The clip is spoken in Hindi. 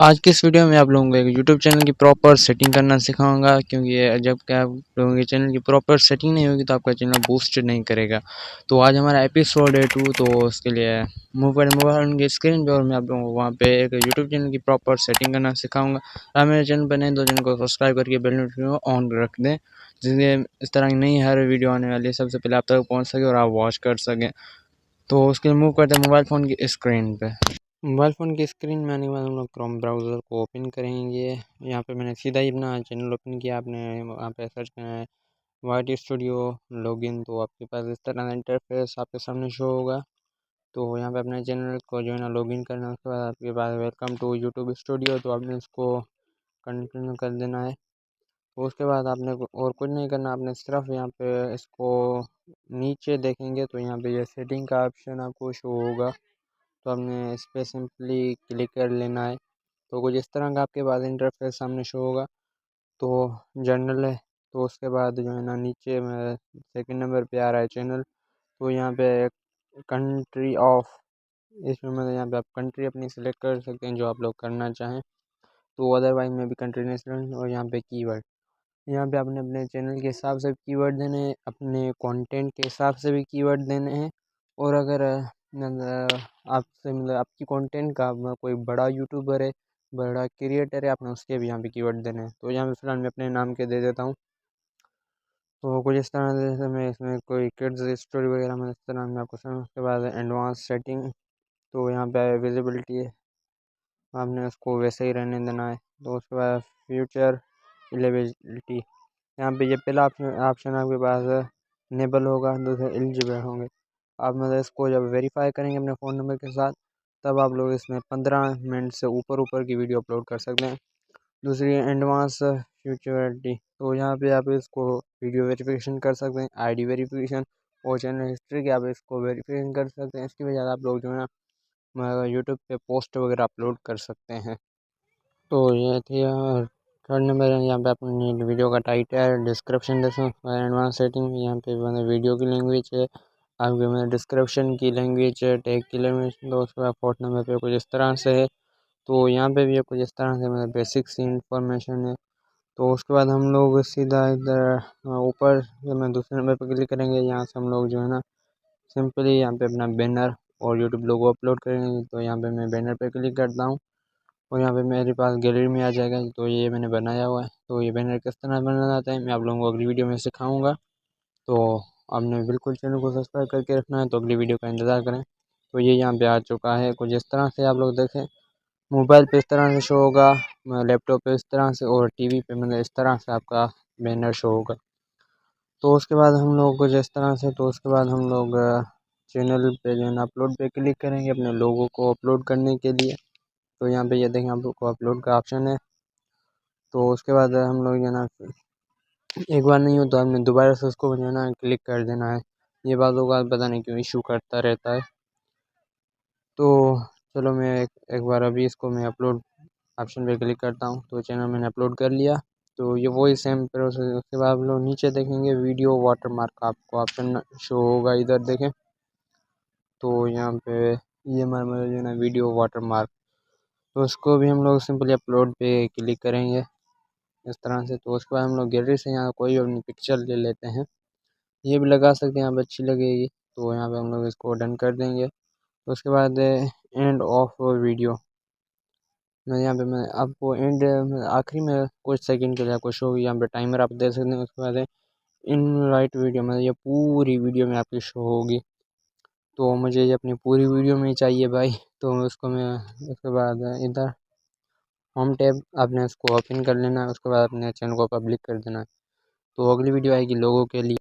आज की इस वीडियो में आप लोगों को एक यूट्यूब चैनल की प्रॉपर सेटिंग करना सिखाऊंगा, क्योंकि ये जब क्या आप लोगों के चैनल की प्रॉपर सेटिंग नहीं होगी तो आपका चैनल बूस्ट नहीं करेगा। तो आज हमारा एपिसोड है 2, तो उसके लिए मोबाइल की स्क्रीन पे और मैं आप लोगों को वहाँ पे एक यूट्यूब चैनल की प्रॉपर सेटिंग करना सिखाऊंगा। आप मेरे चैनल पर नए तो चैनल को सब्सक्राइब करके बेल नोटिफिकेशन ऑन रख दें, जिससे इस तरह की नई हर वीडियो आने वाली है सबसे पहले आप तक पहुँच सके और आप वॉच कर सकें। तो उसके लिए मूव करते हैं मोबाइल फ़ोन की स्क्रीन पे। मोबाइल फ़ोन की स्क्रीन में आने के बाद हम लोग क्रोम ब्राउज़र को ओपन करेंगे। यहाँ पे मैंने सीधा ही अपना चैनल ओपन किया। आपने वहाँ पे सर्च करना है वाईटी स्टूडियो लॉगिन, तो आपके पास इस तरह का इंटरफेस आपके सामने शो होगा। तो यहाँ पे अपने चैनल को जो है ना लॉगिन करना है। उसके बाद आपके पास वेलकम टू यूट्यूब स्टूडियो, तो आपने इसको कंटिन्यू कर देना है। तो उसके बाद आपने और कुछ नहीं करना, आपने सिर्फ यहाँ पे इसको नीचे देखेंगे तो यहाँ पे ये सेटिंग का ऑप्शन आपको शो होगा। तो आपने इस पर सिंपली क्लिक कर लेना है। तो कुछ इस तरह का आपके पास इंटरफेस सामने शो होगा। तो जनरल है, तो उसके बाद जो है ना नीचे में सेकंड नंबर पे आ रहा है चैनल। तो यहाँ पे कंट्री ऑफ, इसमें मतलब यहाँ पे आप कंट्री अपनी सिलेक्ट कर सकते हैं जो आप लोग करना चाहें। तो अदरवाइज में भी कंट्री नहीं सिलेक्ट। और यहाँ पे कीवर्ड, यहाँ पे आपने अपने चैनल के हिसाब से कीवर्ड देने हैं, अपने कंटेंट के हिसाब से भी कीवर्ड देने हैं। और अगर आपसे मतलब आपकी कंटेंट का कोई बड़ा यूट्यूबर है, बड़ा क्रिएटर है, आपने उसके भी यहाँ पे कीवर्ड देने हैं। तो यहाँ पे फिलहाल मैं अपने नाम के दे देता हूँ। तो कुछ इस तरह से मैं इसमें कोई किड्स स्टोरी वगैरह में इस तरह मैं आपको सुना। उसके बाद एडवांस सेटिंग, तो यहाँ पे विजिबिलिटी है, आपने उसको वैसे ही रहने देना है। तो उसके बाद फ्यूचर एलिजिबिलिटी, यहाँ पे ये पहला ऑप्शन आपके पास इनेबल होगा, दूसरे एलिजिबल होंगे। आप मतलब इसको जब वेरीफाई करेंगे अपने फ़ोन नंबर के साथ, तब आप लोग इसमें 15 मिनट से ऊपर ऊपर की वीडियो अपलोड कर सकते हैं। दूसरी एडवांस फ्यूचरिटी, तो यहाँ पे आप इसको वीडियो वेरिफिकेशन कर सकते हैं, आईडी वेरिफिकेशन और चैनल हिस्ट्री की आप इसको वेरिफिकेशन कर सकते हैं। इसकी वजह से आप लोग जो है ना यूट्यूब पे पोस्ट वगैरह अपलोड कर सकते हैं। तो ये थी थर्ड नंबर है। यहाँ पे अपनी वीडियो का टाइटल डिस्क्रिप्शन दे सकते हैं। एडवांस सेटिंग यहाँ पे मतलब वीडियो की लैंग्वेज है, आपके मतलब डिस्क्रिप्शन की लैंग्वेज है, टैग की लैंग्वेज। तो उसके बाद फोर्थ नंबर पे कुछ इस तरह से है। तो यहाँ पे भी कुछ इस तरह से मतलब बेसिक सी इंफॉर्मेशन है। तो उसके बाद हम लोग सीधा इधर ऊपर जब मैं दूसरे नंबर पर क्लिक करेंगे, यहाँ से हम लोग जो है ना सिंपली यहाँ पे अपना बैनर और यूट्यूब लोगो अपलोड करेंगे। तो यहाँ पे मैं बैनर पे क्लिक करता हूँ और यहाँ पे मेरे पास गैलरी में आ जाएगा। तो ये मैंने बनाया हुआ है। तो ये बैनर किस तरह बनाना जाता है मैं आप लोगों को अगली वीडियो में सिखाऊंगा। तो आपने बिल्कुल चैनल को सब्सक्राइब करके रखना है, तो अगली वीडियो का इंतज़ार करें। तो ये यहाँ पे आ चुका है। कुछ इस तरह से आप लोग देखें, मोबाइल पे इस तरह से शो होगा, लैपटॉप पे इस तरह से, और टीवी पे मतलब इस तरह से आपका बैनर शो होगा। तो उसके बाद हम लोग कुछ इस तरह से, तो उसके बाद हम लोग चैनल पे जो है ना अपलोड पे क्लिक करेंगे अपने लोगों को अपलोड करने के लिए। तो यहाँ पे ये देखें आप लोग को अपलोड का ऑप्शन है। तो उसके बाद हम लोग जो है ना एक बार नहीं हो तो हमने दोबारा से उसको जो है ना क्लिक कर देना है। ये बातों का पता नहीं क्यों इशू करता रहता है। तो चलो मैं एक बार अभी इसको मैं अपलोड ऑप्शन पे क्लिक करता हूँ। तो चैनल मैंने अपलोड कर लिया। तो ये वही सेम प्रोसेस। उसके बाद आप लोग नीचे देखेंगे वीडियो वाटरमार्क, आपको ऑप्शन शो होगा, इधर देखें। तो यहाँ पे ये हमारा मतलब जो है ना वीडियो वाटरमार्क, तो उसको भी हम लोग सिंपली अपलोड पे क्लिक करेंगे इस तरह से। तो उसके बाद हम लोग गैलरी से यहाँ कोई भी अपनी पिक्चर ले लेते हैं, ये भी लगा सकते हैं, यहाँ पे अच्छी लगेगी। तो यहाँ पे हम लोग इसको डन कर देंगे। तो उसके बाद एंड ऑफ वीडियो, मैं यहाँ पे मैं आपको एंड आखिरी में कुछ सेकंड के लिए आपको शो होगी, यहाँ पे टाइमर आप दे सकते हैं। उसके बाद इन राइट वीडियो में ये पूरी वीडियो में आपकी शो होगी। तो मुझे ये अपनी पूरी वीडियो में ही चाहिए भाई। तो उसको मैं उसके बाद इधर होम टैब आपने इसको ओपन कर लेना है। उसके बाद अपने चैनल को पब्लिक कर देना है। तो अगली वीडियो आएगी लोगों के लिए।